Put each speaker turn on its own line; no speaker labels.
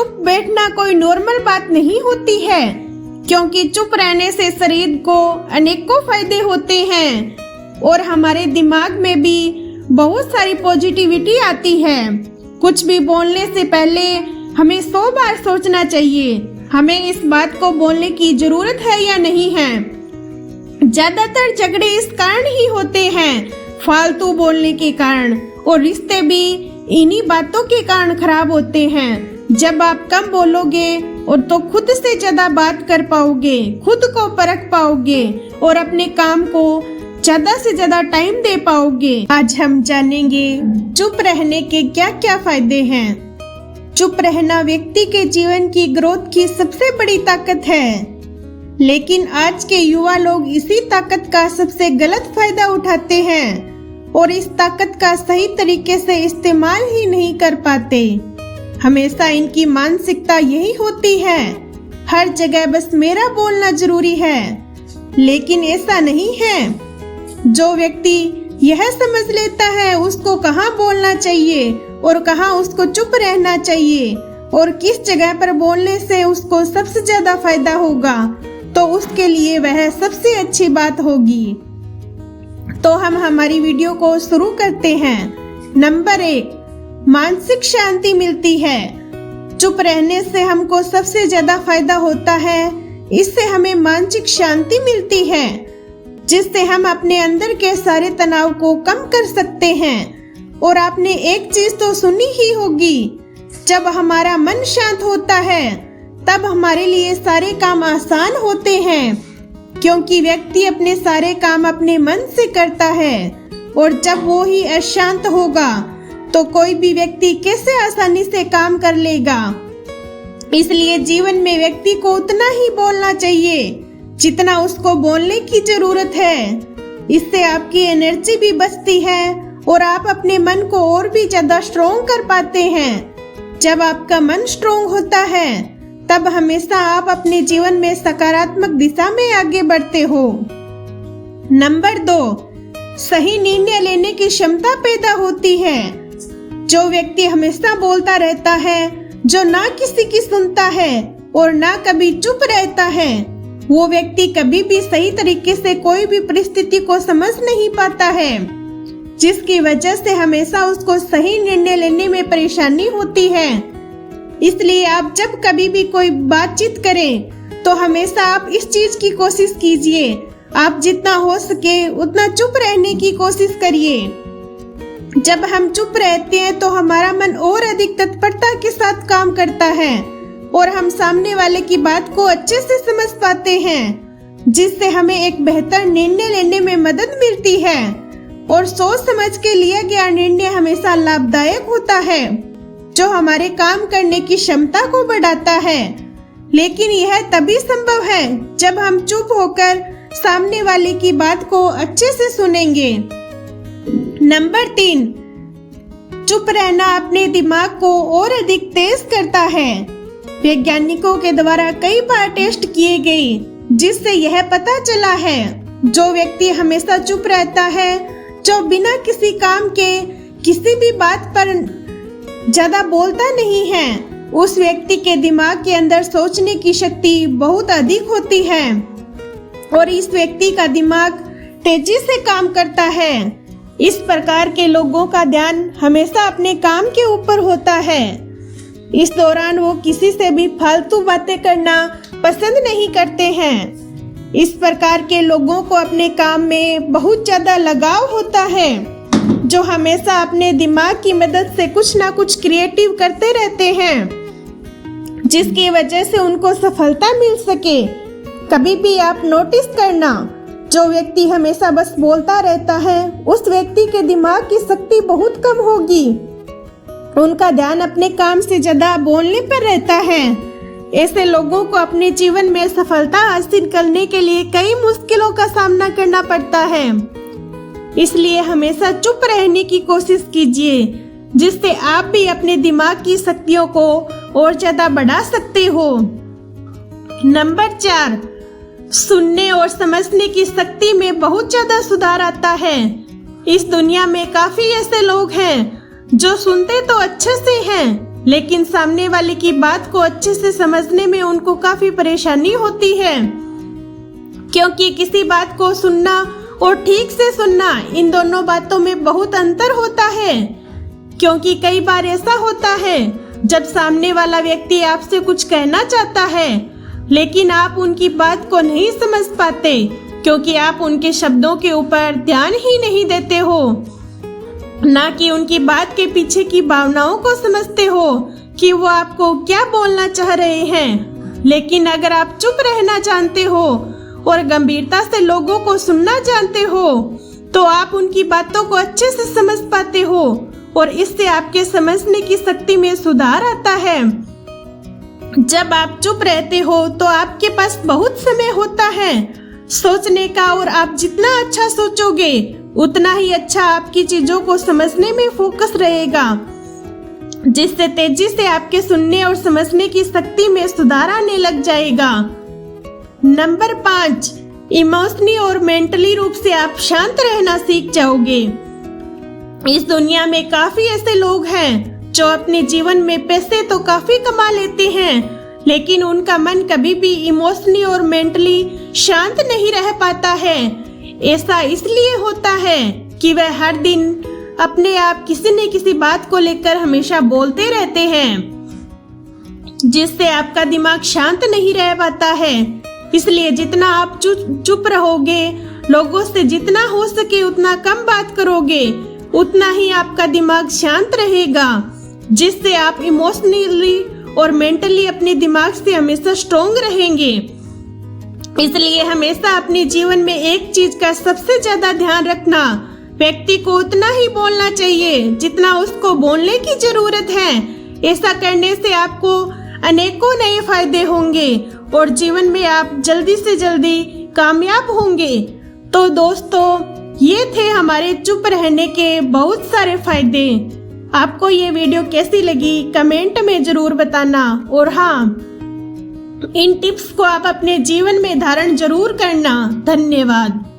चुप बैठना कोई नॉर्मल बात नहीं होती है, क्योंकि चुप रहने से शरीर को अनेकों फायदे होते हैं और हमारे दिमाग में भी बहुत सारी पॉजिटिविटी आती है। कुछ भी बोलने से पहले हमें 100 बार सोचना चाहिए, हमें इस बात को बोलने की जरूरत है या नहीं है। ज्यादातर झगड़े इस कारण ही होते हैं, फालतू बोलने के कारण, और रिश्ते भी इन्हीं बातों के कारण खराब होते हैं। जब आप कम बोलोगे और तो खुद से ज्यादा बात कर पाओगे, खुद को परख पाओगे और अपने काम को ज्यादा से ज्यादा टाइम दे पाओगे। आज हम जानेंगे चुप रहने के क्या क्या फायदे हैं। चुप रहना व्यक्ति के जीवन की ग्रोथ की सबसे बड़ी ताकत है, लेकिन आज के युवा लोग इसी ताकत का सबसे गलत फायदा उठाते हैं और इस ताकत का सही तरीके से इस्तेमाल ही नहीं कर पाते। हमेशा इनकी मानसिकता यही होती है, हर जगह बस मेरा बोलना जरूरी है, लेकिन ऐसा नहीं है। जो व्यक्ति यह समझ लेता है उसको कहाँ बोलना चाहिए और कहाँ उसको चुप रहना चाहिए और किस जगह पर बोलने से उसको सबसे ज्यादा फायदा होगा, तो उसके लिए वह सबसे अच्छी बात होगी। तो हम हमारी वीडियो को शुरू करते हैं। नंबर 1, मानसिक शांति मिलती है। चुप रहने से हमको सबसे ज्यादा फायदा होता है, इससे हमें मानसिक शांति मिलती है, जिससे हम अपने अंदर के सारे तनाव को कम कर सकते हैं। और आपने एक चीज तो सुनी ही होगी, जब हमारा मन शांत होता है तब हमारे लिए सारे काम आसान होते हैं, क्योंकि व्यक्ति अपने सारे काम अपने मन से करता है, और जब वो ही अशांत होगा तो कोई भी व्यक्ति कैसे आसानी से काम कर लेगा। इसलिए जीवन में व्यक्ति को उतना ही बोलना चाहिए जितना उसको बोलने की जरूरत है। इससे आपकी एनर्जी भी बचती है और आप अपने मन को और भी ज्यादा स्ट्रोंग कर पाते हैं। जब आपका मन स्ट्रोंग होता है तब हमेशा आप अपने जीवन में सकारात्मक दिशा में आगे बढ़ते हो। नंबर 2, सही निर्णय लेने की क्षमता पैदा होती है। जो व्यक्ति हमेशा बोलता रहता है, जो ना किसी की सुनता है और ना कभी चुप रहता है, वो व्यक्ति कभी भी सही तरीके से कोई भी परिस्थिति को समझ नहीं पाता है, जिसकी वजह से हमेशा उसको सही निर्णय लेने में परेशानी होती है। इसलिए आप जब कभी भी कोई बातचीत करें तो हमेशा आप इस चीज की कोशिश कीजिए, आप जितना हो सके उतना चुप रहने की कोशिश करिए। जब हम चुप रहते हैं तो हमारा मन और अधिक तत्परता के साथ काम करता है और हम सामने वाले की बात को अच्छे से समझ पाते हैं, जिससे हमें एक बेहतर निर्णय लेने में मदद मिलती है। और सोच समझ के लिया गया निर्णय हमेशा लाभदायक होता है, जो हमारे काम करने की क्षमता को बढ़ाता है। लेकिन यह तभी संभव है जब हम चुप होकर सामने वाले की बात को अच्छे से सुनेंगे। नंबर 3, चुप रहना अपने दिमाग को और अधिक तेज करता है। वैज्ञानिकों के द्वारा कई बार टेस्ट किए गए, जिससे यह पता चला है जो व्यक्ति हमेशा चुप रहता है, जो बिना किसी काम के किसी भी बात पर ज्यादा बोलता नहीं है, उस व्यक्ति के दिमाग के अंदर सोचने की शक्ति बहुत अधिक होती है और इस व्यक्ति का दिमाग तेजी से काम करता है। इस प्रकार के लोगों का ध्यान हमेशा अपने काम के ऊपर होता है। इस दौरान वो किसी से भी फालतू बातें करना पसंद नहीं करते हैं। इस प्रकार के लोगों को अपने काम में बहुत ज्यादा लगाव होता है, जो हमेशा अपने दिमाग की मदद से कुछ ना कुछ क्रिएटिव करते रहते हैं, जिसकी वजह से उनको सफलता मिल सके। कभी भी आप नोटिस करना, जो व्यक्ति हमेशा बस बोलता रहता है, उस व्यक्ति के दिमाग की शक्ति बहुत कम होगी, उनका ध्यान अपने काम से ज्यादा बोलने पर रहता है। ऐसे लोगों को अपने जीवन में सफलता हासिल करने के लिए कई मुश्किलों का सामना करना पड़ता है। इसलिए हमेशा चुप रहने की कोशिश कीजिए, जिससे आप भी अपने दिमाग की शक्तियों को और ज्यादा बढ़ा सकते हो। नंबर 4, सुनने और समझने की शक्ति में बहुत ज्यादा सुधार आता है। इस दुनिया में काफी ऐसे लोग हैं जो सुनते तो अच्छे से हैं, लेकिन सामने वाले की बात को अच्छे से समझने में उनको काफी परेशानी होती है, क्योंकि किसी बात को सुनना और ठीक से सुनना, इन दोनों बातों में बहुत अंतर होता है। क्योंकि कई बार ऐसा होता है जब सामने वाला व्यक्ति आपसे कुछ कहना चाहता है, लेकिन आप उनकी बात को नहीं समझ पाते, क्योंकि आप उनके शब्दों के ऊपर ध्यान ही नहीं देते हो, ना कि उनकी बात के पीछे की भावनाओं को समझते हो कि वो आपको क्या बोलना चाह रहे हैं। लेकिन अगर आप चुप रहना जानते हो और गंभीरता से लोगों को सुनना जानते हो, तो आप उनकी बातों को अच्छे से समझ पाते हो और इससे आपके समझने की शक्ति में सुधार आता है। जब आप चुप रहते हो तो आपके पास बहुत समय होता है सोचने का, और आप जितना अच्छा सोचोगे उतना ही अच्छा आपकी चीजों को समझने में फोकस रहेगा, जिससे तेजी से आपके सुनने और समझने की शक्ति में सुधार आने लग जाएगा। नंबर 5, इमोशनली और मेंटली रूप से आप शांत रहना सीख जाओगे। इस दुनिया में काफी ऐसे लोग हैं जो अपने जीवन में पैसे तो काफी कमा लेते हैं, लेकिन उनका मन कभी भी इमोशनली और मेंटली शांत नहीं रह पाता है। ऐसा इसलिए होता है कि वह हर दिन अपने आप किसी न किसी बात को लेकर हमेशा बोलते रहते हैं, जिससे आपका दिमाग शांत नहीं रह पाता है। इसलिए जितना आप चुप रहोगे, लोगों से जितना हो सके उतना कम बात करोगे, उतना ही आपका दिमाग शांत रहेगा, जिससे आप इमोशनली और मेंटली अपने दिमाग से हमेशा स्ट्रोंग रहेंगे। इसलिए हमेशा अपने जीवन में एक चीज का सबसे ज्यादा ध्यान रखना, व्यक्ति को उतना ही बोलना चाहिए जितना उसको बोलने की जरूरत है। ऐसा करने से आपको अनेकों नए फायदे होंगे और जीवन में आप जल्दी से जल्दी कामयाब होंगे। तो दोस्तों, ये थे हमारे चुप रहने के बहुत सारे फायदे। आपको ये वीडियो कैसी लगी कमेंट में जरूर बताना, और हाँ, इन टिप्स को आप अपने जीवन में धारण जरूर करना। धन्यवाद।